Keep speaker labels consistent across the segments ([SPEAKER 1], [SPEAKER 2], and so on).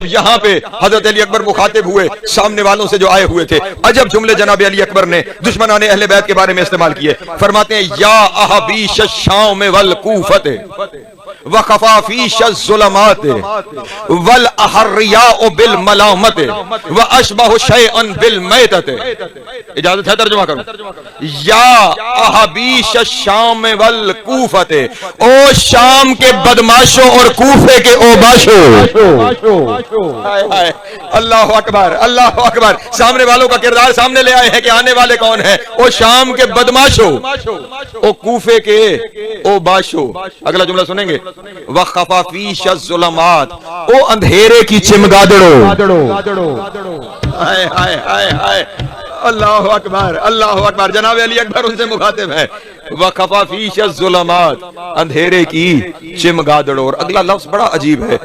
[SPEAKER 1] यहाँ पे हजरत अली अकबर मुखातिब हुए सामने वालों से जो आए हुए थे, अजब जुमले जनाब अली अकबर ने दुश्मनाने अहले बैत के बारे में इस्तेमाल किए। फरमाते हैं या अहबीश शाम वल कूफत व खफाफीश ज़ुलमात वल अहरिया बिल मलामत व अशबह शैअन बिल मैतत। इजाजत है तर्जुमा करूं? या अहबीश शाम वल कूफत, ओ शाम के बदमाशों और कूफे के ओबाशों। अल्लाह अकबर, अल्लाह अकबर। सामने वालों का किरदार सामने ले आए हैं कि आने वाले कौन है। ओ शाम के बदमाशों, ओ कूफे के ओ बाशो। अगला जुमला सुनेंगे, व खफाफीश ज़ुलमात, ओ अंधेरे की चिमगादड़ो। हाय हाय हाय हाय, अल्लाह अकबर, अल्लाह अकबर। जनाब अली अकबर उनसे मुखातिब है, व खफाफीश ज़ुलमात, अंधेरे की चिमगादड़ो। और अगला लफ्ज बड़ा अजीब है,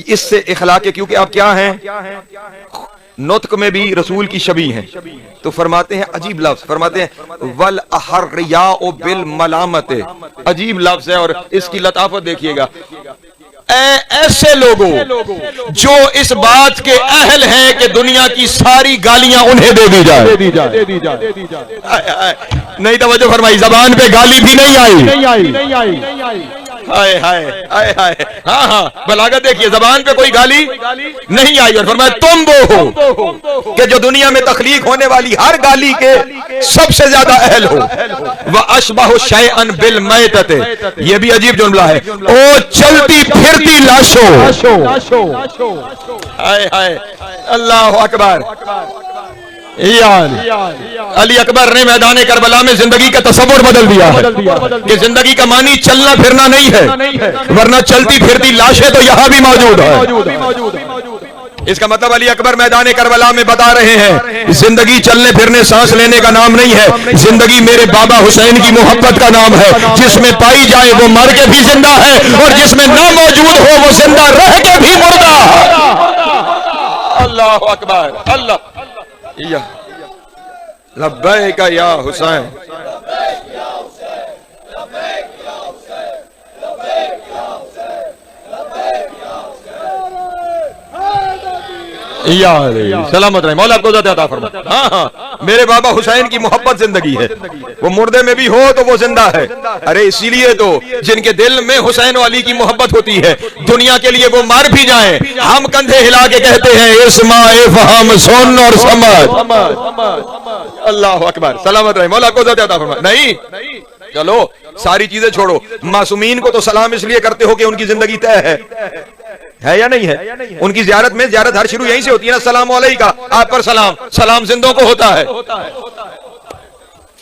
[SPEAKER 1] इससे इखलाक, क्योंकि आप क्या हैं, नुत्क में भी रसूल की शबी हैं, तो फरमाते हैं अजीब लफ्ज, फरमाते हैं वल अहरिया बिल मलामत। अजीब लफ्ज है और इसकी लताफत देखिएगा। ऐसे लोगों जो इस बात के अहल हैं कि दुनिया की सारी गालियां उन्हें दे दी जाए। नहीं तवज्जो फरमाई, जबान पे गाली भी नहीं आई। हाय हाय हाय हाय, हाँ हाँ, बलागत देखिए, जबान पे कोई गाली नहीं आई। और फरमाया तुम वो हो कि जो दुनिया में तखलीक होने वाली हर गाली के सबसे ज्यादा अहल हो। व अशबह शैअन बिल मैतत, ये भी अजीब जुमला है, ओ चलती फिरती लाशों। हाय हाय, अल्लाह अकबर। अली अकबर ने मैदान करबला में जिंदगी का तस्वुर बदल दिया है कि जिंदगी का मानी चलना फिरना नहीं है, वरना चलती फिरती लाशें तो यहाँ भी मौजूद है। इसका मतलब अली अकबर मैदान करबला में बता रहे हैं जिंदगी चलने फिरने सांस लेने का नाम नहीं है, जिंदगी मेरे बाबा हुसैन की मोहब्बत का नाम है। जिसमें पाई जाए वो मर के भी जिंदा है, और जिसमें ना मौजूद हो वो जिंदा रह के भी मुर्दा है। अल्लाह अकबर, अल्लाह। लब्बैक या हुसैन, सलामत रहे, मौला आपको अता फरमाए। हाँ हाँ, मेरे बाबा हुसैन की मोहब्बत जिंदगी है, वो मुर्दे में भी हो तो वो जिंदा है। अरे इसीलिए तो जिनके दिल में हुसैन वाली की मोहब्बत होती है, दुनिया के लिए वो मार भी जाएं, हम कंधे हिला के कहते हैं इस्माए फहम सुन और समझ। अल्लाह अकबर, सलामत रहे, मौला आपको अता फरमाए। नहीं चलो सारी चीजें छोड़ो, मासूमीन को तो सलाम इसलिए करते हो कि उनकी जिंदगी तय है या नहीं है। उनकी ज़ियारत में, ज़ियारत हर शुरू यहीं से होती है ना, सलाम अलैका, आप पर सलाम। सलाम जिंदों को होता है,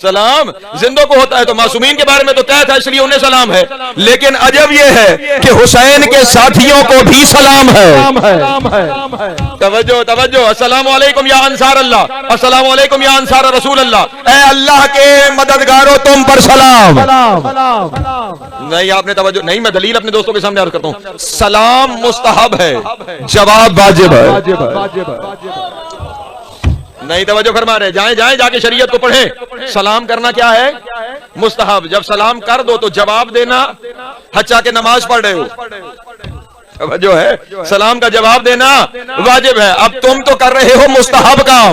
[SPEAKER 1] सलाम जिंदों को होता है। तो मासूमीन के बारे में तो तय था, इसलिए उन्हें सलाम है। लेकिन अजब यह है कि हुसैन के साथियों को भी सलाम है। तवज्जो तवज्जो, अस्सलामु अलैकुम या अंसार अल्लाह, अस्सलामु अलैकुम या अंसार रसूल अल्लाह। ए अल्लाह के मददगारों तुम पर सलाम। नहीं आपने तवज्जो नहीं, मैं दलील अपने दोस्तों के सामने अर्ज करता हूं। सलाम मुस्तहब है, जवाब वाजिब है। नहीं तवज्जो फरमा रहे, जाएं जाएं जाके शरीयत को पढ़ें। सलाम करना क्या है, मुस्तहब। जब सलाम कर दो तो जवाब देना, हच्चा के नमाज पढ़ रहे हो जो है, सलाम का जवाब देना वाजिब है। अब तुम तो कर रहे हो मुस्तहब काम,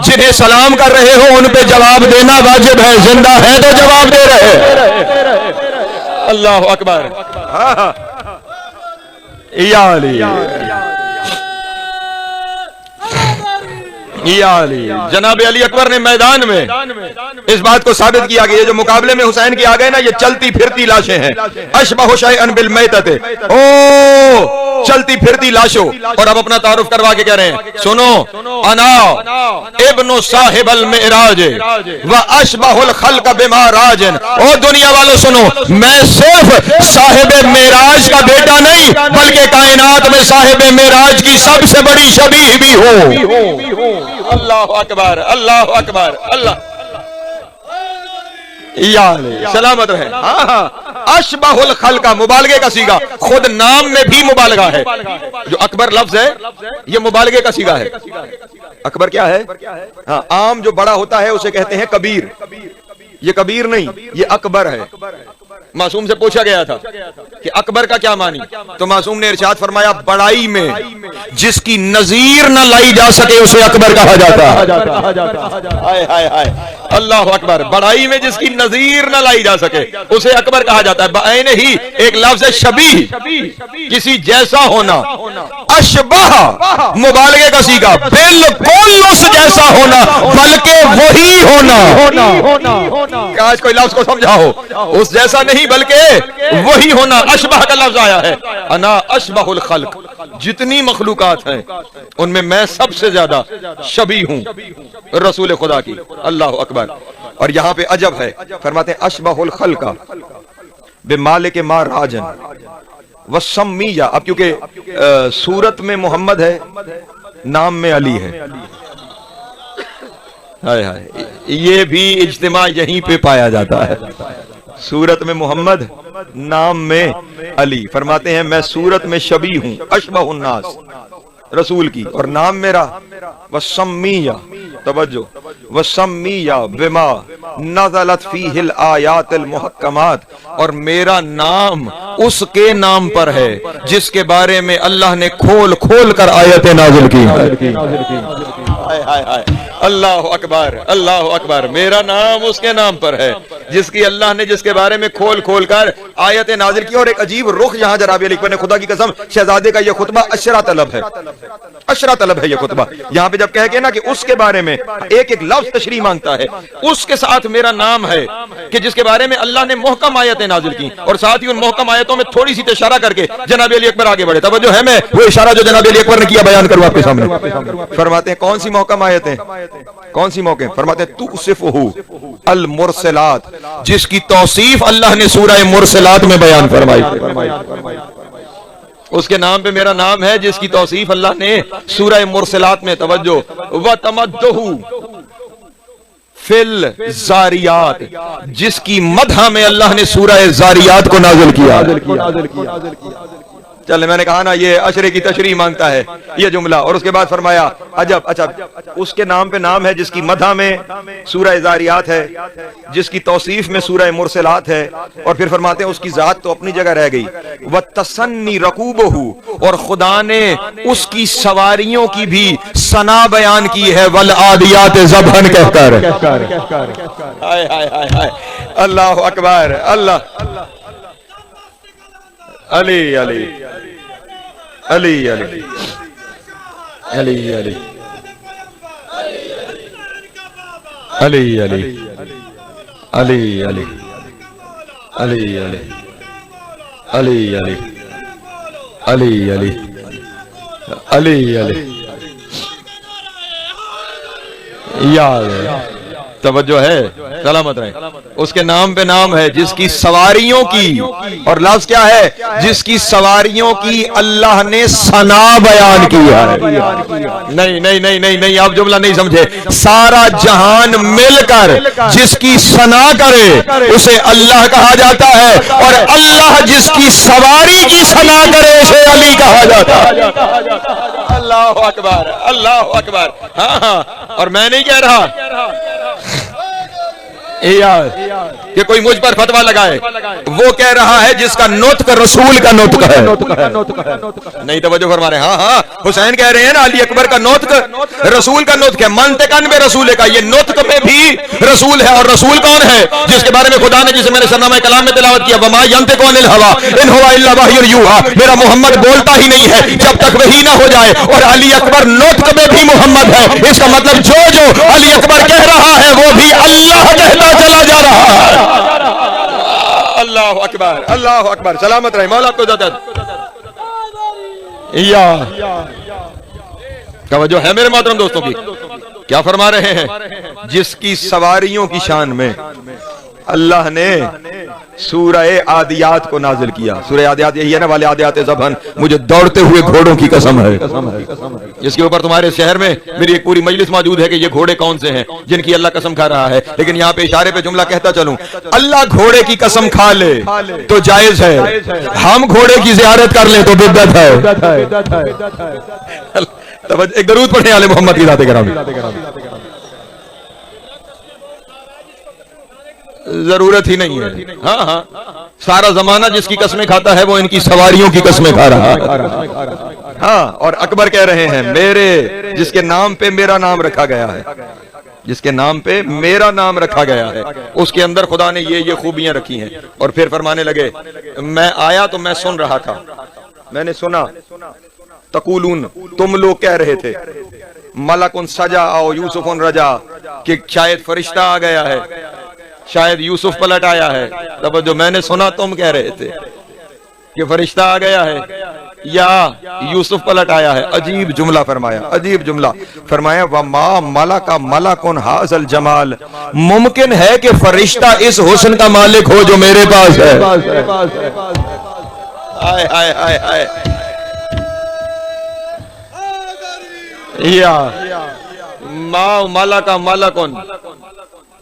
[SPEAKER 1] जिन्हें सलाम कर रहे हो उन पे जवाब देना वाजिब है। जिंदा है तो जवाब दे रहे। अल्लाह अकबर। जनाब अली अकबर ने मैदान में इस बात को साबित किया कि ये जो मुकाबले में हुसैन के आ गए ना, ये चलती फिरती लाशें हैं। अशबह शैअन बिल मैतत, ओ चलती फिरती लाशों। और अब अपना तारुफ करवा के कह रहे हैं, सुनो, अना इब्नु साहिबल मिराज व अशबहुल खल्क बिमा राजन। ओ दुनिया वालों सुनो, मैं सिर्फ साहिब मेराज का बेटा नहीं, बल्कि कायनात में साहिब मेराज की सबसे बड़ी शबीह भी हूं। अल्लाह अकबर, अल्लाह अकबर, अल्लाह सलामत रहे। हाँ हाँ, अशबहुल खल्क, मुबालगे का सीगा, खुद नाम में भी मुबालगा है। जो अकबर लफ्ज है ये मुबालगे का सीगा है। अकबर क्या है? हाँ, आम जो बड़ा होता है उसे कहते हैं कबीर। ये कबीर नहीं, ये अकबर है। मासूम से पूछा गया था कि कि अकबर का क्या मानी, तो मासूम ने इरशाद फरमाया बड़ाई में जिसकी नजीर न लाई जा सके उसे अकबर कहा जाता है। हाय हाय हाय, अल्लाह अकबर। बड़ाई में जिसकी नजीर न लाई जा सके उसे अकबर कहा जाता है। बायने ही एक लफ्ज है शबी, किसी जैसा होना। अशबह मुबालगे का सीगा, बिल्कुल उस जैसा होना, बल्कि वही होना। आज कोई लफ्ज को समझाओ, उस जैसा नहीं बल्कि वही होना। अशबह का लफ्ज आया है, अना अशबहुल खल्क, जितनी मखलूकात हैं उनमें मैं सबसे ज्यादा शबी हूं रसूल खुदा की। अल्लाह अकबर। और यहां पे अजब है, फरमाते हैं अशबहुल खल्का बेमालिक मा राजन वसम्मिया। अब क्योंकि सूरत में मोहम्मद है, नाम में अली है। हाय हाय, ये भी इज्तिमा यहीं पे पाया जाता है। सूरत में मोहम्मद, नाम में अली। फरमाते हैं मैं सूरत में शबी हूं अशबहुन नास रसूल की, और नाम मेरा वसम्मिया, तवज्जो, वसम्मिया बिमा नज़लत फीहिल आयातिल मुहक्कमात, और मेरा नाम उसके नाम पर है जिसके बारे में अल्लाह ने खोल खोल कर आयतें नाज़िल की। हाय हाय हाय, अल्लाह अकबर, अल्लाह अकबर। मेरा नाम उसके नाम पर है जिसकी अल्लाह ने, जिसके बारे में खोल खोल कर आयतें नाज़िल की। और एक अजीब रुख यहाँ जनाब अली अकबर ने, खुदा की कसम शहजादे का यह खुतबा अशरा तलब है, अशरा तलब है यह खुतबा। यहाँ पे जब कह के ना कि उसके बारे में एक एक लफ्ज तशरीह मांगता है, उसके साथ मेरा नाम है कि जिसके बारे में अल्लाह ने मुहकम आयतें नाज़िल की, और साथ ही उन मुहकम आयतों में थोड़ी सी इशारा करके जनाब अली अकबर आगे बढ़े। तवज्जो है, मैं वो इशारा जो जनाब अली अकबर ने किया बयान करूं आपके सामने। फरमाते हैं कौन सी मुहकम आयतें, कौन सी मौके? फरमाते हैं तुसिफहु अल मुरसलात, जिसकी तौसीफ अल्लाह ने सूरह मुरसलात में बयान फरमाई। उसके नाम पे मेरा नाम है जिसकी तौसीफ अल्लाह ने सूरह मुरसलात में, तवज्जो, व तमद्दहु फिल जारियात, जिसकी मदह में अल्लाह ने सूरह जारियात को नाज़िल किया। चल, मैंने कहा ना ये अशरे की तशरीह मांगता है ये जुमला। और उसके बाद फरमाया अजब, अच्छा उसके नाम पे नाम है जिसकी मदह में सूरह जारियात है, जिसकी तौसीफ में सूरह मुरसलात है, और फिर फरमाते हैं उसकी जात तो अपनी जगह रह गई। व तसन्नी रकूबहु, और खुदा ने उसकी सवारियों की भी सना बयान की है, वल आदियात ज़बहन कहकर। हाय हाय हाय हाय, अल्लाह अकबर, अल्लाह। अली अली अली अली अली अली अली अली अली अली अली अली अली अली अली अली अली याद, तवज्जो है, सलामत रहे। उसके नाम पे नाम है जिसकी सवारियों की, और लफ्ज क्या है, जिसकी सवारियों की अल्लाह ने सना बयान की है। नहीं नहीं नहीं नहीं नहीं, आप जुमला नहीं समझे। सारा जहान मिलकर जिसकी सना करे उसे अल्लाह कहा जाता है, और अल्लाह जिसकी सवारी की सना करे उसे अली कहा जाता है। अल्लाह अकबर, अल्लाह अकबर। हाँ हाँ, और मैं नहीं कह रहा यार कि कोई मुझ पर फतवा लगाए, वो कह रहा है जिसका नुत्क रसूल का नुत्क है। नहीं तवज्जो फरमा रहे। हाँ हाँ, हुसैन कह रहे हैं ना अली अकबर का नुत्क रसूल का नुत्क है, मंतकन में रसूल का, ये नुत्क में भी रसूल है। और रसूल कौन है? जिसके बारे में खुदा ने, जिसे मैंने सरनामा कलाम में तिलावत किया, वमा यंतिकु अनिल हवा इन हुवा इल्ला वह्युन यूहा, मेरा मोहम्मद बोलता ही नहीं है जब तक वही ना हो जाए। और अली अकबर नुत्क में भी मोहम्मद है, इसका मतलब जो जो अली अकबर कह रहा है वो भी अल्लाह कहता चला जा रहा है। अल्लाह अकबर, अल्लाह अकबर, सलामत रहे, मौला को इज्जत। या तवज्जो है मेरे मोहतरम दोस्तों की, क्या फरमा रहे हैं? जिसकी सवारियों की शान में अल्लाह ने सूरह आदियात को नाजिल किया। सूरह आदियात यही है ना, वाले आदियात ज़बहन, मुझे दौड़ते हुए घोड़ों की कसम है, जिसके ऊपर तुम्हारे शहर में मेरी एक पूरी मजलिस मौजूद है कि ये घोड़े कौन से हैं जिनकी अल्लाह कसम खा रहा है। लेकिन यहाँ पे इशारे पे जुमला कहता चलूं, अल्लाह घोड़े की कसम खा ले तो जायज है, हम घोड़े की ज़ियारत कर ले तो बिदअत है। एक दरूद पढ़े आले मोहम्मद की ज़ात-ए-गिरामी। जरूरत ही नहीं है। हाँ हाँ, सारा जमाना जिसकी कस्में खाता है वो इनकी सवारियों की कस्में खा रहा है। हाँ, और अकबर कह रहे हैं मेरे जिसके नाम पे मेरा नाम रखा गया है, जिसके नाम पे मेरा नाम रखा गया है, उसके अंदर खुदा ने ये खूबियां रखी हैं। और फिर फरमाने लगे, मैं आया तो मैं सुन रहा था, मैंने सुना, तकूलून, तुम लोग कह रहे थे, मलकुन सजा आओ यूसुफुन रजा, कि शायद फरिश्ता आ गया है, शायद यूसुफ पलट आया है। तब जो मैंने सुना तुम कह रहे थे कि फरिश्ता आ गया है या यूसुफ पलट आया है। अजीब जुमला फरमाया, अजीब जुमला फरमाया, वमा मलका मलकुन हाज़ल जमाल, मुमकिन है कि फरिश्ता इस हुस्न का मालिक हो जो मेरे पास है। हाय हाय हाय हाय, या मा मलका मलकुन,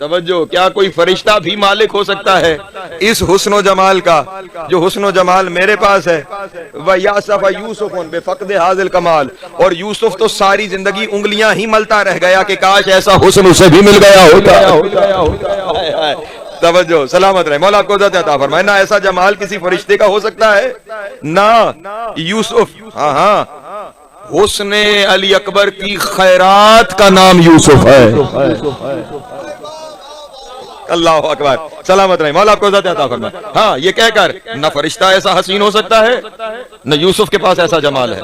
[SPEAKER 1] तवज्जो, क्या कोई फरिश्ता भी मालिक हो सकता है इस हुस्न जमाल का जो हुस्न जमाल मेरे पास है। व यासफ़ यूसुफ़ुन बेफ़क़्द हाज़िल कमाल, और यूसुफ तो सारी जिंदगी उंगलियां ही मलता रह गया कि काश ऐसा हुस्न उसे भी मिल गया होता। तवज्जो, सलामत रहे, मौला आपको इज़्ज़त अता फरमाए। ना ऐसा जमाल किसी फरिश्ते का हो सकता है, ना यूसुफ। हाँ हाँ, हुस्ने अली अकबर की खैरात का नाम यूसुफ है। अल्लाह अकबर, सलामत रहे, मौला आपको इज़्ज़त अता फरमाए। हाँ, ये कहकर न फरिश्ता ऐसा हसीन हो सकता है, न यूसुफ के पास ऐसा जमाल है।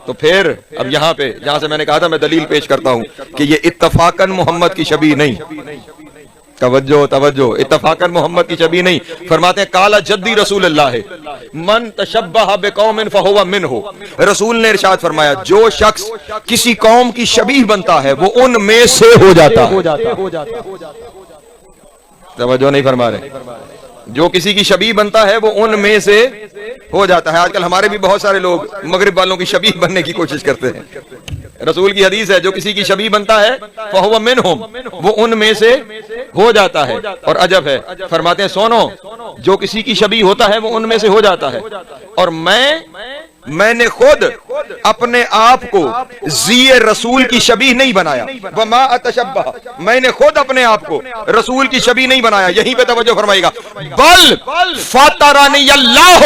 [SPEAKER 1] तो फिर अब यहाँ पे जहां से मैंने कहा था मैं दलील पेश करता हूं कि ये इत्तफाकन मोहम्मद की शबी नहीं, तवज्जो तवज्जो, इत्तफाकन मोहम्मद की शबी नहीं। फरमाते हैं काला जद्दी रसूलुल्लाह है, मन तशब्बह बिकौमिन फहुवा मिनहु। रसूल ने इरशाद फरमाया, जो शख्स किसी कौम की शबीह बनता है वो उनमें से हो जाता है। तवज्जो नहीं फरमा रहे, जो किसी की शबीह बनता है वो उनमें से हो जाता है। आजकल हमारे भी बहुत सारे लोग मगरिब वालों की शबीह बनने की कोशिश करते हैं। रसूल की हदीस है, जो किसी की शबीह बनता है फहुवा मिनहुम, वो उनमें से हो जाता है। और अजब है, फरमाते हैं सोनो, जो किसी की शबीह होता है वो उनमें से हो जाता है। और मैंने खुद अपने आप को ज़िये रसूल की शबीह नहीं बनाया, वमा अतशब्बह, मैंने खुद अपने आप को रसूल की शबीह नहीं बनाया। यहीं पे तवज्जो फरमाइएगा, बल फतरनी अल्लाह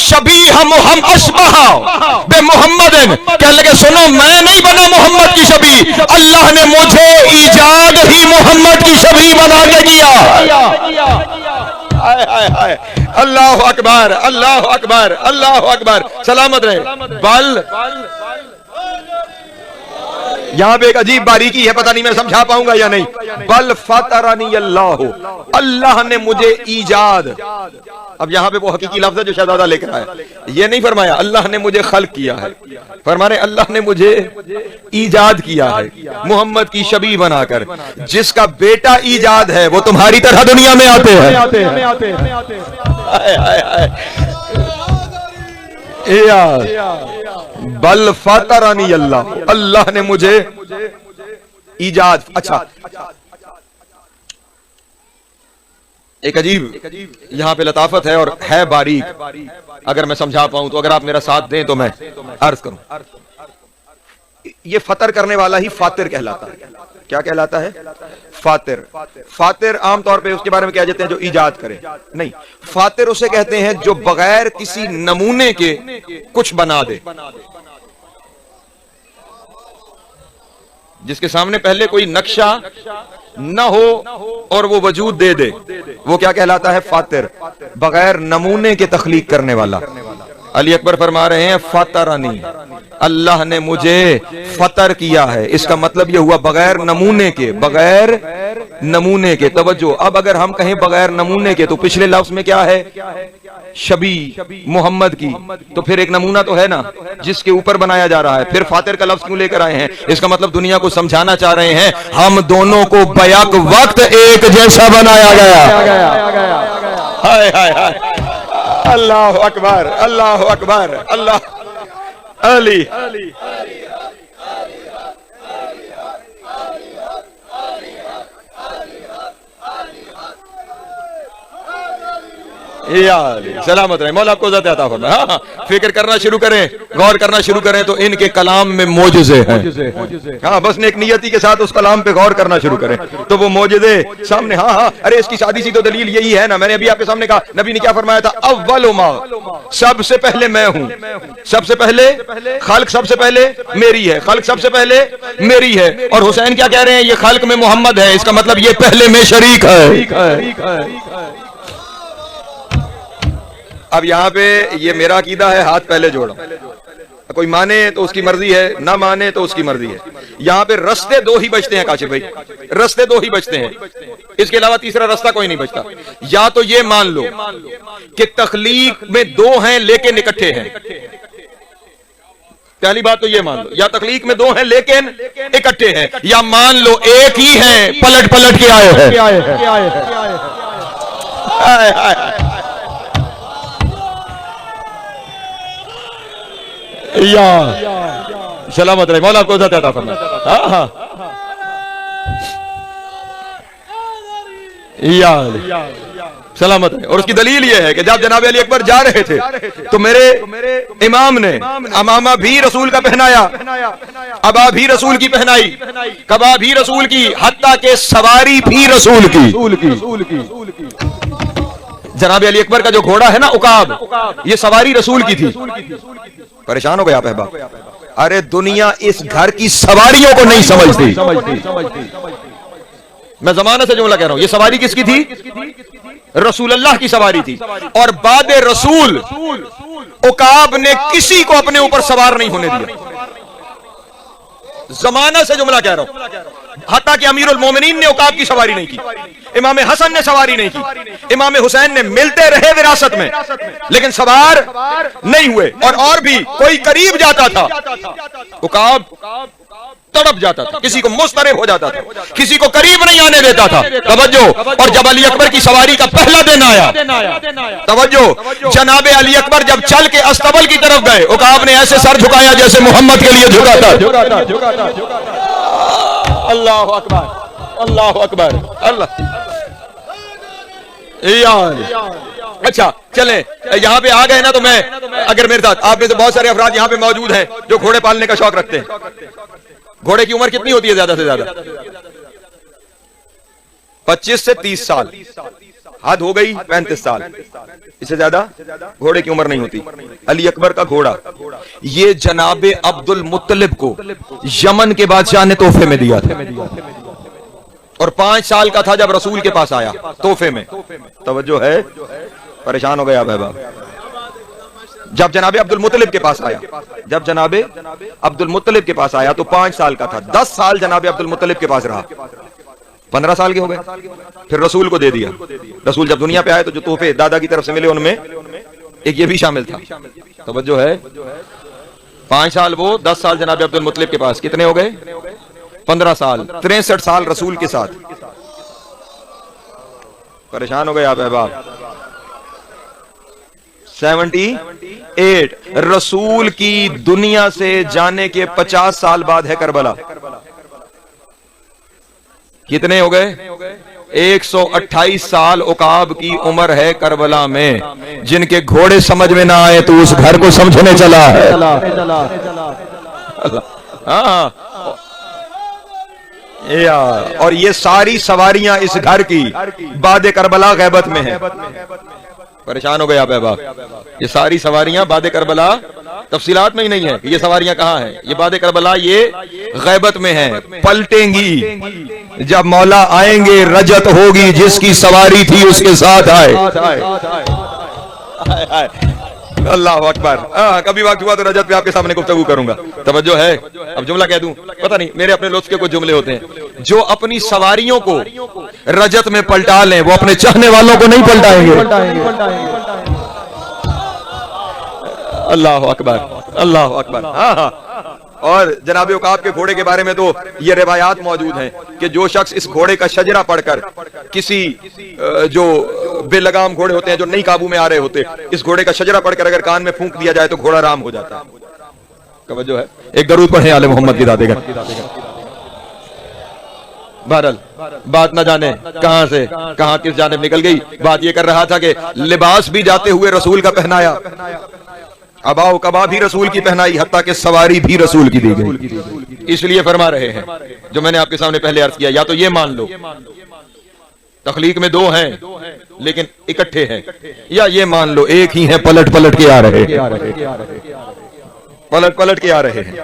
[SPEAKER 1] शबीह मुहम्मद अशबह बे मुहम्मदिन, कहने लगे सुनो, मैं नहीं बना मोहम्मद की शबीह, अल्लाह ने मुझे ईजाद ही मोहम्मद की शबीह बना के दिया। हाय हाय हाय, अल्लाह अकबर, अल्लाह अकबर, अल्लाह अकबर, सलामत रहे। बल, यहां पे एक अजीब बारीकी है, पता नहीं मैं समझा पाऊंगा या नहीं। बल फतरनी अल्लाह, अल्लाह ने मुझे ईजाद, अब यहां पे वो हकीकी लफ्ज़ है जो शहजादा लेकर आया, ये नहीं फरमाया अल्लाह ने मुझे खल्क किया है, फरमाने अल्लाह ने मुझे ईजाद किया है मोहम्मद की शबीह बनाकर। जिसका बेटा ईजाद है वो तुम्हारी तरह दुनिया में आते हैं। बल फतरनी अल्लाह, अल्लाह ने मुझे ईजाद। अच्छा, एक अजीब यहां पे लताफत है और है बारीक, अगर मैं समझा पाऊं तो, अगर आप मेरा साथ दें तो मैं अर्ज करूं। ये फतर करने वाला ही फातिर कहलाता है। क्या कहलाता है? फातिर। फातिर आमतौर पे उसके बारे में कह देते हैं जो ईजाद करे, नहीं, फातिर उसे कहते हैं जो बगैर किसी नमूने के कुछ बना दे, जिसके सामने पहले कोई नक्शा न हो और वो वजूद दे दे, वो क्या कहलाता है? फातिर। बगैर नमूने के तख्लीक करने वाला। अली अकबर फरमा रहे हैं फतरनी, अल्लाह ने मुझे फतर किया है। इसका मतलब यह हुआ बगैर नमूने के, बगैर नमूने के। तवज्जो, अब अगर हम कहें बगैर नमूने के तो पिछले लफ्ज में क्या है? शबी मोहम्मद की, तो फिर एक नमूना तो है ना जिसके ऊपर बनाया जा रहा है। फिर फातिर का लफ्ज क्यों लेकर आए हैं? इसका मतलब दुनिया को समझाना चाह रहे हैं हम दोनों को बैक वक्त एक जैसा बनाया गया। हाय हाय हाय, अल्लाह अकबर, अल्लाह अकबर, अल्लाह। अली सलामत रहे, मौला आपको इज़्ज़त अता फरमाए। हाँ, फिक्र करना शुरू करें, गौर करना शुरू करें तो इनके कलाम में मोजज़े हैं। हाँ, बस नेक नियति के साथ उस कलाम पे गौर करना शुरू करें तो वो मोजज़े सामने। हाँ हाँ, अरे इसकी सादी सी तो दलील यही है ना, मैंने अभी आपके सामने कहा, नबी ने क्या फरमाया था, अव्वलु मा, सबसे पहले मैं हूं, सबसे पहले खल्क, सबसे पहले मेरी है, खल्क सबसे पहले मेरी है। और हुसैन क्या कह रहे हैं, ये खल्क में मोहम्मद है, इसका मतलब ये पहले में शरीक है। अब यहाँ पे ये मेरा अकीदा है, हाथ पहले जोड़ो, कोई माने तो उसकी मर्जी है, ना माने तो उसकी मर्जी है। यहाँ पे रास्ते दो ही बचते हैं काशिफ भाई, रास्ते दो ही बचते हैं, इसके अलावा तीसरा रास्ता कोई नहीं बचता। या तो ये मान लो कि तख्लीक में दो हैं लेकिन इकट्ठे हैं, पहली बात तो ये मान लो, या तख्लीक में दो हैं लेकिन इकट्ठे हैं, या मान लो एक ही है पलट पलट के आए हैं। या सलामत रहे, मौला आपको इज़्ज़त अता फरमाए। सलामत रहे। और उसकी दलील यह है कि जब जनाब अली अकबर जा रहे थे तो मेरे इमाम ने अमामा भी रसूल का पहनाया, अबा भी रसूल की पहनाई, कबा भी रसूल की, हत्ता के सवारी भी रसूल की। जनाब अली अकबर का जो घोड़ा है ना उकाब, ये सवारी रसूल की थी। परेशान हो गया आप अहबाब, अरे दुनिया इस घर की सवारियों को नहीं समझती। मैं जमाने से जुमला कह रहा हूं, ये सवारी किसकी थी, रसूलुल्लाह की सवारी थी। और बाद रसूल उकाब ने किसी को अपने ऊपर सवार नहीं होने दिया, जमाना से जुमला कह रहा हूं। हत्ता कि अमीरुल मोमिनीन ने उकाब की सवारी नहीं की, इमाम हसन ने सवारी नहीं की, इमाम हुसैन ने मिलते रहे विरासत में लेकिन सवार नहीं हुए। और भी कोई करीब जाता था उकाब तड़प जाता था, किसी को मुस्तरब हो जाता था, किसी को करीब नहीं आने देता था। तवज्जो। और जब अली अकबर की सवारी का पहला दिन आया, तवज्जो, जनाबे अली अकबर जब चल के अस्तबल की तरफ गए, उकाब ने ऐसे सर झुकाया जैसे मोहम्मद के लिए झुका था। अल्लाह अकबर, अल्लाह अकबर, अल्लाह। अच्छा चले, यहाँ पे आ गए ना, तो मैं अगर मेरे साथ, आप में से बहुत सारे अफराद यहाँ पे मौजूद हैं जो घोड़े पालने का शौक रखते हैं। घोड़े की उम्र कितनी होती है ज्यादा से ज्यादा? 25 से 30 साल, हद हो गई 35 साल, इससे ज्यादा घोड़े की उम्र नहीं होती। अली अकबर का घोड़ा ये जनाबे अब्दुल मुत्तलिब को यमन के बादशाह ने तोहफे में दिया था, और 5 साल का था जब रसूल के पास आया तोहफे में। तवज्जो है, परेशान हो गया भाई। जब जनाबे अब्दुल मुत्तलिब के पास आया, जब जनाबे अब्दुल मुत्तलिब के पास आया तो 5 साल का था। 10 साल जनाबे अब्दुल मुत्तलिब के पास रहा, 15 साल के हो गए, फिर रसूल को दे दिया। रसूल जब दुनिया पे आए तो जो तोहफे दादा की तरफ से मिले उनमें एक ये भी शामिल था। तवज्जो है, 5 साल वो, 10 साल जनाबे अब्दुल मुत्तलिब के पास, कितने हो गए? 15 साल, 63 साल रसूल के साथ। परेशान हो गए आप अहबाब। 78 रसूल की दुनिया से जाने के 50 साल बाद है करबला। कितने हो गए? 128 साल उकाब की उम्र है करबला में। जिनके घोड़े समझ में ना आए तो उस घर को समझने चला है। हाँ, और ये सारी सवारियां इस घर की बादे करबला गैबत में है। परेशान हो गए आप अहबाब, ये सारी सवारियां बादे करबला तफसीलात में ही नहीं है, ये सवारियां कहां हैं। ये बादे करबला ये गैबत में है, पलटेंगी जब मौला आएंगे, रजत होगी जिसकी सवारी थी उसके साथ आए। अल्लाह अकबर। कभी वक्त हुआ तो रजत पे आपके सामने गुफ्तगू करूंगा। तवज्जो है, अब जुमला कह दूं, पता नहीं, मेरे अपने लुत्फ के कुछ जुमले होते हैं। जो अपनी सवारियों को रजत में पलटा लें वो अपने चाहने वालों को नहीं पलटाएंगे। अल्लाह अकबर, अल्लाह अकबर। हाँ हाँ, और जनाबे उकाब के घोड़े के बारे में तो ये रिवायात मौजूद हैं कि जो शख्स इस घोड़े का शजरा पढ़कर किसी जो बेलगाम घोड़े होते हैं जो नहीं काबू में आ रहे होते, इस घोड़े का शजरा पढ़कर अगर कान में फूंक दिया जाए तो घोड़ा राम हो जाता है। तवज्जो है, एक दरूद पढ़ें आले मोहम्मद की दादेगा। बहरल बात न जाने कहां से कहां किस जानिब निकल गई। बात यह कर रहा था कि लिबास भी जाते हुए रसूल का पहनाया, अबाओ कबा भी रसूल की पहनाई, हत्ता कि सवारी भी रसूल की दी गई। इसलिए फरमा रहे हैं जो मैंने आपके सामने पहले अर्ज किया, या तो ये मान लो तखलीक में दो हैं लेकिन इकट्ठे हैं, या ये मान लो एक ही हैं पलट पलट के आ रहे हैं, पलट पलट के आ रहे हैं।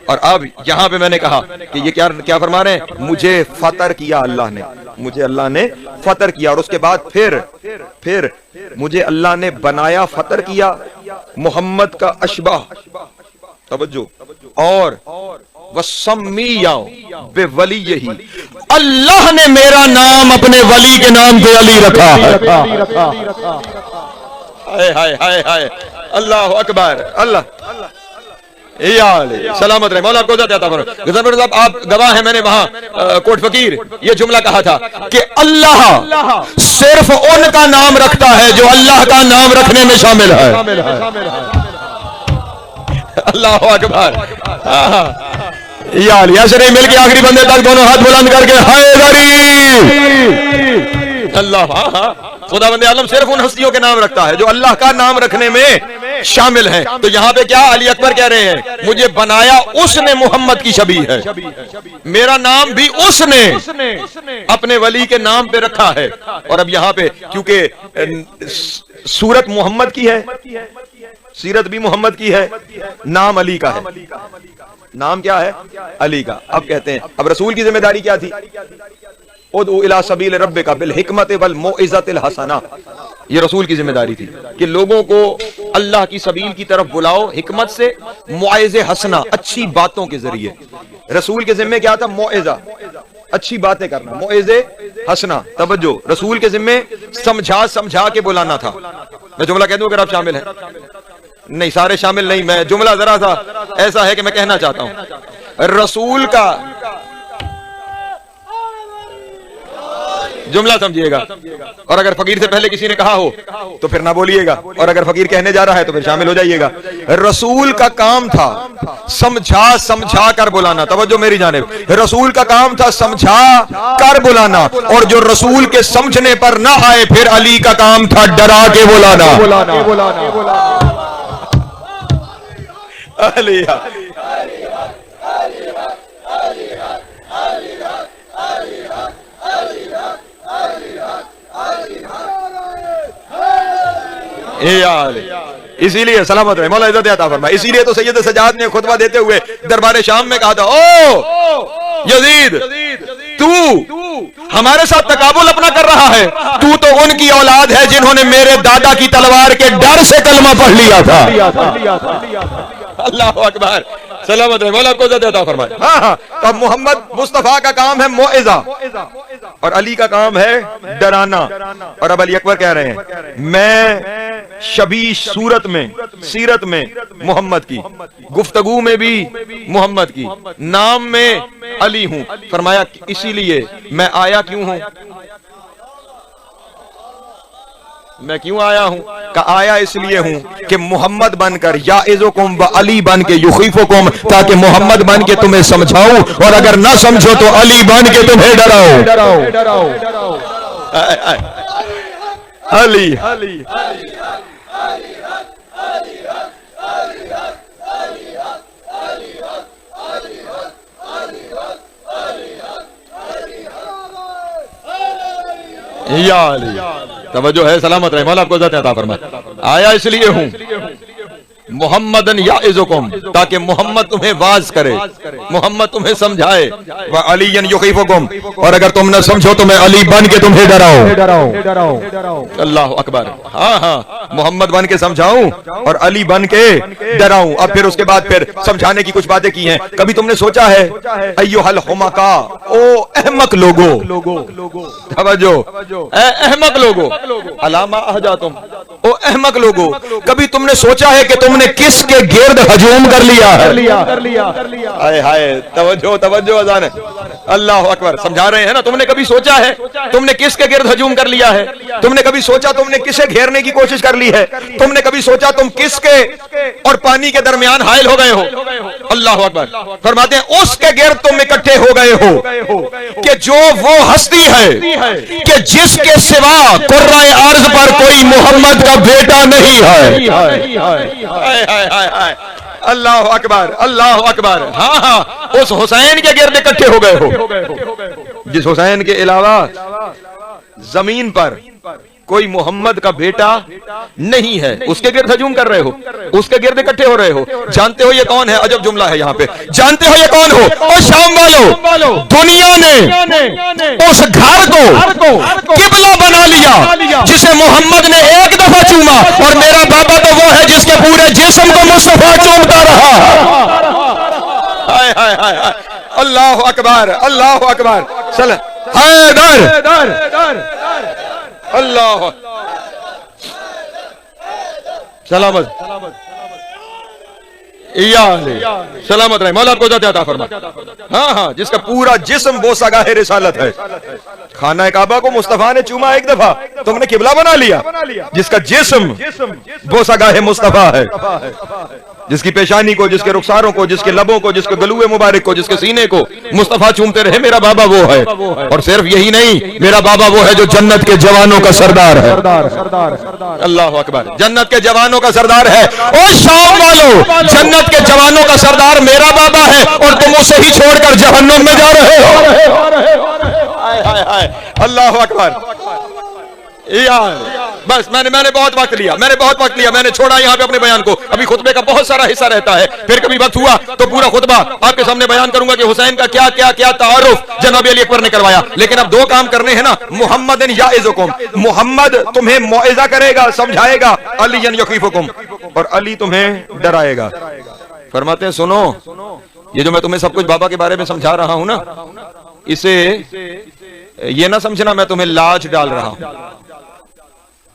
[SPEAKER 1] और अब यहां पे मैंने कहा कि ये क्या क्या फरमा रहे हैं, मुझे फतर किया अल्लाह ने, मुझे अल्लाह ने फतर किया, और उसके बाद फिर मुझे अल्लाह ने बनाया, फतर किया मोहम्मद का अशबा, तवज्जो, और वसम्मिया बेवली, यही अल्लाह ने मेरा नाम अपने वली के नाम पे अली रखा है। हाय हाय हाय हाय, अल्लाह अकबर, अल्लाह सलामत रहे, मौला आपको साहब आप गवाह हैं। मैंने वहां कोट फकीर ये जुमला कहा था कि अल्लाह सिर्फ उनका नाम रखता है जो अल्लाह का नाम रखने में शामिल है। अल्लाह अकबर। यार मिल के आखिरी बंदे तक दोनों हाथ बुलंद करके अल्लाह। खुदा बंदे आलम सिर्फ उन हस्तियों के नाम रखता है जो अल्लाह का नाम रखने में शामिल हैं। तो यहाँ पे क्या अली अकबर कह रहे हैं, मुझे बनाया उसने मोहम्मद की शबीह है, मेरा नाम भी उसने अपने वली के नाम पे रखा है। और अब यहाँ पे क्योंकि सूरत मोहम्मद की है, सीरत भी मोहम्मद की है, नाम अली का है, नाम क्या है अली का। अब कहते हैं अब रसूल की जिम्मेदारी क्या थी, उदउ इला सबील रब्बिका बिल हिकमत वल मौइज़तिल हसना, ये रसूल की जिम्मेदारी थी कि लोगों को अल्लाह की सबील की तरफ बुलाओ हिकमत से, मुआइज़े हसना, अच्छी बातों के जरिए। रसूल के जिम्मे क्या था, मौइज़ा, अच्छी बातें करना, मौइज़े हसना, तवज्जो। रसूल के जिम्मे समझा समझा के बुलाना था। मैं जुमला कह दूं अगर आप शामिल हैं, नहीं सारे शामिल नहीं, मैं जुमला जरा सा ऐसा है कि मैं कहना चाहता हूं, रसूल का जुमला समझिएगा, और अगर फकीर से पहले किसी ने कहा हो तो फिर ना बोलिएगा, और अगर फकीर कहने जा रहा है तो फिर शामिल हो जाइएगा। रसूल का काम था समझा समझा कर बुलाना, तवज्जो मेरी जानिब, रसूल का काम था समझा कर बुलाना, और जो रसूल के समझने पर ना आए फिर अली का काम था डरा के बुलाना। इसीलिए सलामत रहे, मौला इज्जत अता फरमाए, इसीलिए तो सैयद सजाद ने खुतबा देते हुए दरबार शाम में कहा था, ओ यजीद तू हमारे साथ तकाबुल अपना कर रहा है, तू तो उनकी औलाद है जिन्होंने मेरे दादा की तलवार के डर से कलमा पढ़ लिया था। अल्लाह अकबर, सलामत रहे, मौला आपको इज्जत अता फरमाए। हाँ, तो मोहम्मद मुस्तफा का काम है मौइज़ा और अली का काम है डराना। और अब अली अकबर कह रहे हैं मैं शबी सूरत में, सीरत में मोहम्मद की, गुफ्तगू में भी मोहम्मद की, नाम में अली हूं। फरमाया इसीलिए मैं आया क्यों हूं, मैं क्यों आया हूं, का आया इसलिए हूं कि मोहम्मद बनकर याइज़ुकुम व अली बन के युखीफुकुम, ताकि मोहम्मद बन के तुम्हें समझाऊं और अगर ना समझो तो अली बन के तुम्हें डराओ। अली या अली, तवज्जो है, सलामत रहे, मौला आपको इज्जत अता फरमाए। आया इसलिए हूं मोहम्मदन याइज़ुकुम, ताकि मोहम्मद तुम्हें वाज करे, मोहम्मद तुम्हें समझाए, व अलीयन युखीफुकुम, और अगर तुम न समझो तो मैं अली बन के तुम्हें डराऊं। अल्लाह अकबर। हाँ हाँ, मोहम्मद बन के समझाऊं और अली बन के डराऊं। अब फिर उसके बाद फिर समझाने की कुछ बातें की हैं। कभी तुमने सोचा है अय्युहल हुमका, ओ अहमक लोगो, तवज्जो, अहमक लोगो, अलामा अहजातुम, ओ अहमक लोगो, कभी तुमने सोचा है कि तुमने किसके गिर्द हजूम कर लिया है? हाय हाय, तवज्जो तवज्जो, अजान है। अल्लाह अकबर। समझा रहे हैं ना। तुमने कभी सोचा है तुमने किसके गिर्द हजूम कर लिया है? तुमने कभी सोचा तुमने किसे घेरने की कोशिश कर ली है? तुमने कभी सोचा तुम किसके और पानी के दरमियान हायल हो गए हो? अल्लाह अकबर। फरमाते हैं उसके गिर्द तुम इकट्ठे हो गए हो कि जो वो हस्ती है कि जिसके सिवा कुर्राए अर्ज पर कोई मोहम्मद का बेटा नहीं है। अल्लाह अकबर, अल्लाह अकबर। हाँ हाँ, उस हुसैन के गिर्द इकट्ठे हो गए हो जिस हुसैन के अलावा जमीन पर कोई मोहम्मद का बेटा नहीं है। उसके गिर्द हजूम कर रहे हो, उसके गिर्द इकट्ठे हो रहे हो। जानते हो ये कौन है? अजब जुमला है यहाँ पे। जानते हो ये कौन हो? और शाम वालों, दुनिया ने उस घर को किबला बना लिया जिसे मोहम्मद ने एक दफा चूमा, और मेरा बाबा तो वो है जिसके पूरे जिस्म को मुस्तफा चूमता रहा। हाय हाय हाय हाय, अल्लाह अकबर, अल्लाह अकबर। चल हैदर, अल्लाह सलामत, सलामत रहे, मौला आपको ज़ात अता फरमाए। हाँ हाँ, जिसका पूरा जिस्म बोसागाह रिसालत है। खाना काबा को मुस्तफा ने चूमा एक दफा, तुमने किबला बना लिया। जिसका जिस्म बोसागाह मुस्तफा है, जिसकी पेशानी को, जिसके रुखसारों को, जिसके लबों को, जिसके गलुए मुबारक को, जिसके सीने को मुस्तफा चूमते रहे, मेरा बाबा वो है। और सिर्फ यही नहीं, मेरा बाबा वो है जो जन्नत के जवानों का सरदार है। अल्लाह अकबर, जन्नत के जवानों का सरदार है। और शाम वालों, जन्नत के जवानों का सरदार मेरा बाबा है, और तुम उसे ही छोड़कर जहन्नुम में जा रहे हो। अल्लाह अकबर। बस मैंने बहुत वक्त लिया, मैंने छोड़ा यहाँ पे अपने बयान को। अभी खुतबे का बहुत सारा हिस्सा रहता है, फिर कभी वक्त हुआ तो पूरा खुतबा आपके सामने बयान करूंगा कि हुसैन का क्या क्या क्या तारुफ जनाब अली अकबर ने करवाया। लेकिन अब दो काम करने हैं ना। मुहम्मदन याइज़ुकुम, मोहम्मद तुम्हें मौइज़ा करेगा, समझाएगा। अलीयन यखीफुकुम, और अली तुम्हें डराएगा। फरमाते हैं सुनो, ये जो मैं तुम्हें सब कुछ बाबा के बारे में समझा रहा हूं ना, इसे ये ना समझना मैं तुम्हें लाज डाल रहा हूं।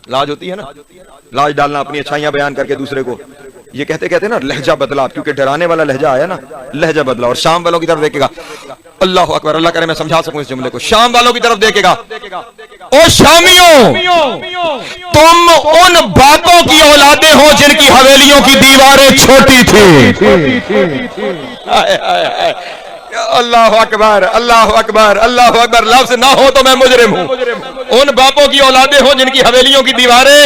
[SPEAKER 1] लाज होती है ना, लाज डालना, अपनी अच्छाइयां बयान करके दूसरे को। ये कहते कहते ना लहजा बदला, क्योंकि डराने वाला लहजा आया ना, लहजा बदला। और शाम वालों की तरफ देखेगा। अल्लाह अकबर, अल्लाह करे मैं समझा सकूं इस जुमले को। शाम वालों की तरफ देखेगा। ओ शामियों, तुम उन बापों की औलादे हो जिनकी हवेलियों की दीवारें छोटी थी। अल्लाह अकबर, अल्लाह अकबर, अल्लाह अकबर। लफ्ज ना हो तो मैं मुजरिम हूं। उन बापों की औलादे हो जिनकी हवेलियों की दीवारें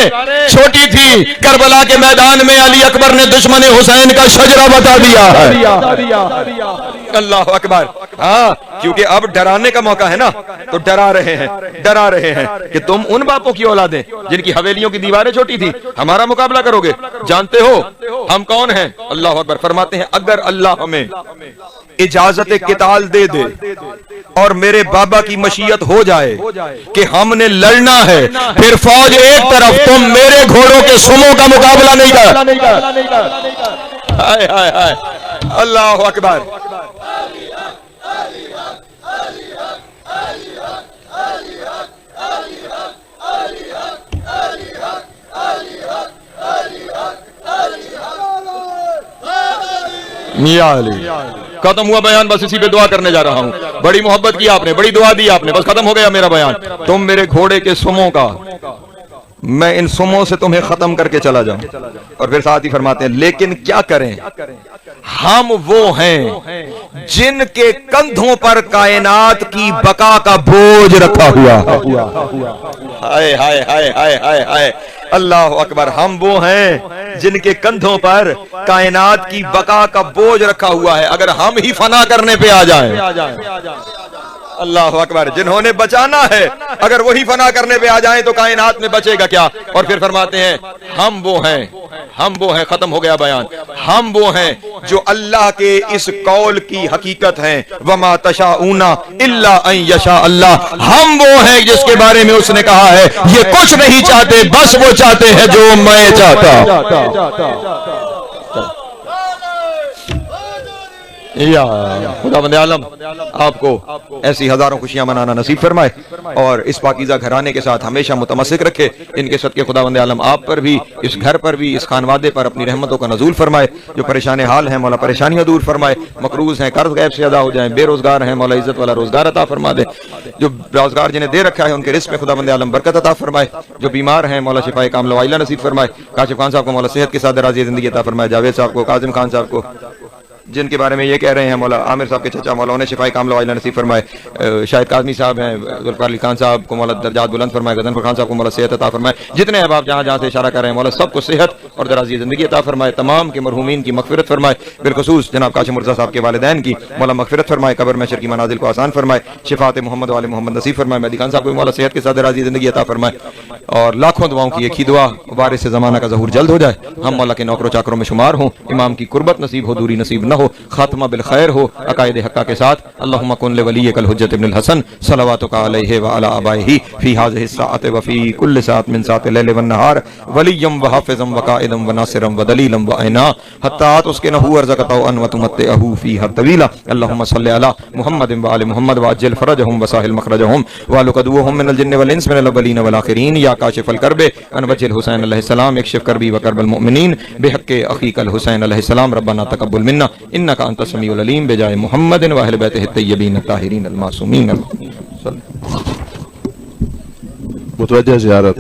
[SPEAKER 1] छोटी थी। करबला के मैदान में अली अकबर ने दुश्मन हुसैन का शजरा बता दिया है। अल्लाह अकबर। हाँ, क्योंकि अब डराने का मौका है ना, तो डरा रहे हैं कि तुम उन बापों की औलादे जिनकी हवेलियों की दीवारें छोटी थी, हमारा मुकाबला करोगे। जानते हो हम कौन हैं? अल्लाह अकबर। फरमाते हैं अगर अल्लाह हमें इजाजत किताल दे दे और मेरे बाबा की मशीयत हो जाए कि हमने लड़ना है, फिर फौज एक तरफ, तुम मेरे घोड़ों के सुमों का मुकाबला नहीं कर। हाय हाय हाय, अल्लाह अकबर। खत्म हुआ बयान, बस इसी पे दुआ करने जा रहा हूँ। बड़ी मोहब्बत की आपने, बड़ी दुआ दी आपने, बस खत्म हो गया मेरा बयान। तुम मेरे घोड़े के सुमों का, मैं इन सुमों से तुम्हें खत्म करके चला जाऊं। और फिर साथ ही फरमाते हैं लेकिन क्या करें, हम वो हैं जिनके कंधों पर कायनात की बका का बोझ रखा हुआ। हाय हाय हाय हाय हाय हाय, अल्लाह अकबर। हम वो हैं जिनके कंधों पर कायनात की बका का बोझ रखा हुआ है। अगर हम ही फना करने पे आ जाएं, अल्लाह अकबर, जिन्होंने बचाना है अगर वही फना करने पे आ जाएं तो कायनात में बचेगा क्या। और फिर फरमाते हैं हम वो हैं, खत्म हो गया बयान। हम वो हैं जो अल्लाह के इस कौल की हकीकत हैं, वमा तशाऊना इल्ला अन यशा अल्लाह। हम वो हैं जिसके बारे में उसने कहा है ये कुछ नहीं चाहते, बस वो चाहते हैं जो मैं चाहता। या खुदावंद आलम आपको ऐसी हजारों खुशियां मनाना नसीब फरमाए और इस पाकीज़ा घराने के साथ हमेशा मुतमस्सिक रखे। इनके सदके खुदावंद आलम आप पर भी, इस घर पर भी, इस खानवादे पर अपनी रहमतों का नजूल फरमाए। जो परेशान हाल हैं मौला परेशानियां दूर फरमाए, मकरूज हैं कर्ज गैब से अदा हो जाए, बेरोजगार हैं मौला इज्जत वाला रोजगार अता फरमा दे। जो रोजगार जिन्हें दे रखा है उनके रिस्क में खुदावंद आलम बरकत अता फरमाए। जो बीमार हैं मौला शिफाए कामिला वाइला नसीब फरमाए। काशिफ खान साहब को मौला सेहत के साथ राजी जिंदगी अता फरमाए। जावेद साहब को, काजिम खान साहब को, जिनके बारे में ये कह रहे हैं मौला आमिर साहब के चचा, मौला उन्हें शिफाई कामिला वाइला नसीब फरमाए। शाहिद काज़मी साहब हैं, जुल्फ़िकार अली खान साहब को मौला दर्जात बुलंद फरमाए। गजनफर खान साहब को मौला सेहत अता फरमाए। जितने अहबाब जहाँ जहाँ से इशारा कर रहे हैं मौला सबको सेहत और दराज़ी ज़िंदगी अता फरमाए। तमाम के मरहूमीन की मग़फ़िरत फरमाए। बिलख़ुसूस जनाब काशिम मिर्ज़ा साहब के वालिदैन की मौला मग़फ़िरत फरमाए। कब्र में शर की मनाज़िल को आसान फरमाए। शिफ़ात मोहम्मद वाले मोहम्मद नसीब फरमाए। मेहदी खान साहब को मौला सेहत के साथ दराज़ी ज़िंदगी अता फरमाए। और लाखों दुआओं की एक ही दुआ, वारिस से ज़माना का ज़हूर जल्द हो जाए, हम मौला के नौकरों चाकरों में शुमार हों, इमाम की कुर्बत नसीब हो, दूरी नसीब न हो, खात्मा बिल खैर हो, अकायद हक्का के साथ। अल्लाहुम्मा कुन लिवलिय्यिकल हुज्जत इब्नुल हसन सलवातुका अलैहि व अला आबाइही फी हाज़िहि साअत व फी कुल्लि साअत मिन साअतिल लैल वन नहार वलिय्यम व हाफ़िज़म व काइदम व नासिरम व दलीलम व ऐना हत्ता तुस्किनहु अर्ज़क़तहु अन व तुमत्तिअहु फ़ीहा तवीला। अल्लाहुम्मा सल्लि अला मुहम्मद व आलि मुहम्मद व अज्जिल फ़रजहुम व साहिल मख़रजहुम व अलुक़दुहुम मिनल जिन्न वल इंस मिनल अव्वलीन वल आख़िरीन या काशिफ़ल कर्बे अन वज्हिल हुसैन अलैहिस्सलाम इक्शिफ़ कर्बी व कर्बल मुमिनीन बिहक़्क़ि अख़ीकल हुसैन अलैहिस्सलाम रब्बना तक़ब्बल मिन्ना इन्नका अंतस समीउल अलीम बेजाए मुहम्मदिन व अहलि बैतिहि तय्यबीन ताहिरीन अल मासूमीन।
[SPEAKER 2] मुतवज्जह ज़ियारत